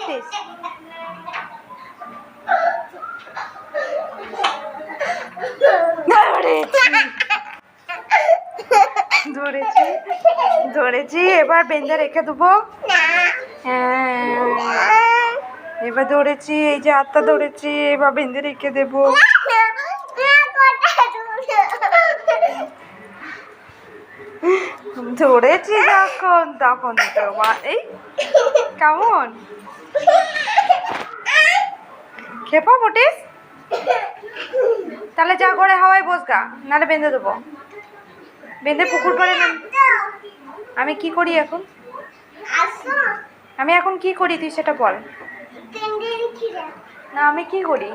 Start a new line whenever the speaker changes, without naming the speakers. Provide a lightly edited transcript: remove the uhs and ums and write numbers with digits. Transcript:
ফুটিস? ধরেছি ধরেছি, এবার বেঁধে রেখে দেবো। হ্যাঁ এবার ধরেছি, এই যে হাতটা ধরেছি, এবার বেঁধে রেখে দেবো। ধরেছি যখন তখন এই কেমন খেপা ফুটিস? তাহলে যা করে হাওয়ায় বসগা, নাহলে বেঁধে দেবো। বেঁধে পুকুর পাড়ে আমি কি করি এখন? আমি এখন কি করি তুই সেটা বল না। আমি কি করি?